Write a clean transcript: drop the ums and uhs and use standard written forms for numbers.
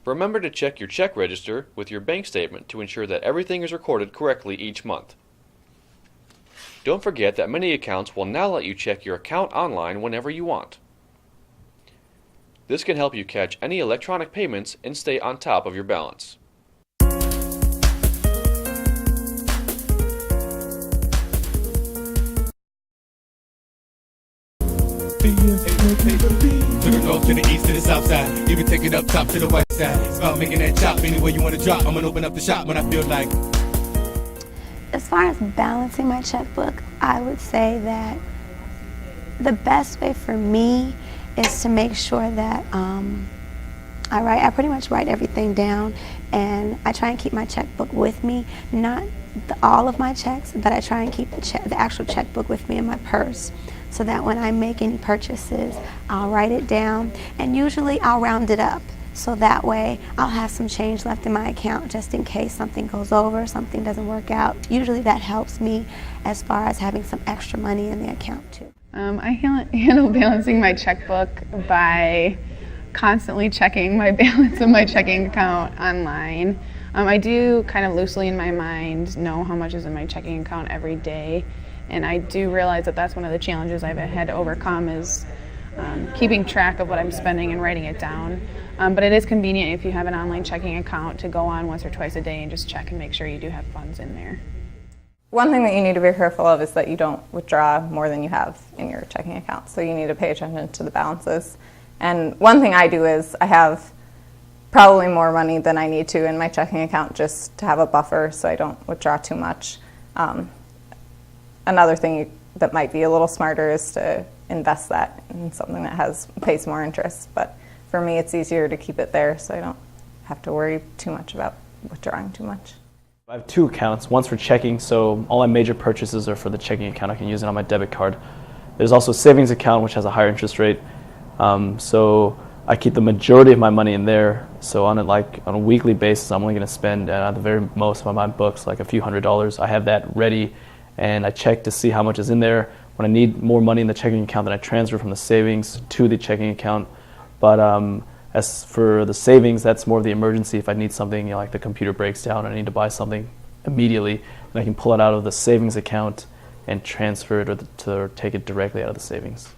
Remember to check your check register with your bank statement to ensure that everything is recorded correctly each month. Don't forget that many accounts will now let you check your account online whenever you want. This can help you catch any electronic payments and stay on top of your balance. To the north, to the east, to the south side. Even take it up top to the west side. It's about making that chop anywhere you want to drop. I'm gonna open up the shop when I feel like. As far as balancing my checkbook, I would say that the best way for me is to make sure that I pretty much write everything down, and I try and keep my checkbook with me. Not all of my checks, but I try and keep the actual checkbook with me in my purse, so that when I make any purchases, I'll write it down, and usually I'll round it up. So that way I'll have some change left in my account just in case something goes over, something doesn't work out. Usually that helps me as far as having some extra money in the account too. I handle balancing my checkbook by constantly checking my balance of my checking account online. I do kind of loosely in my mind know how much is in my checking account every day, and I do realize that that's one of the challenges I've had to overcome is keeping track of what I'm spending and writing it down. But it is convenient if you have an online checking account to go on once or twice a day and just check and make sure you do have funds in there. One thing that you need to be careful of is that you don't withdraw more than you have in your checking account. So you need to pay attention to the balances. And one thing I do is I have probably more money than I need to in my checking account just to have a buffer so I don't withdraw too much. Another thing that might be a little smarter is to invest that in something that pays more interest. But for me, it's easier to keep it there so I don't have to worry too much about withdrawing too much. I have two accounts. One's for checking, so all my major purchases are for the checking account. I can use it on my debit card. There's also a savings account, which has a higher interest rate. So I keep the majority of my money in there. So on a weekly basis, I'm only going to spend at the very most on my books like a few $100s. I have that ready, and I check to see how much is in there. When I need more money in the checking account, then I transfer from the savings to the checking account. But as for the savings, that's more of the emergency. If I need something, like the computer breaks down and I need to buy something immediately, then I can pull it out of the savings account and transfer it or take it directly out of the savings.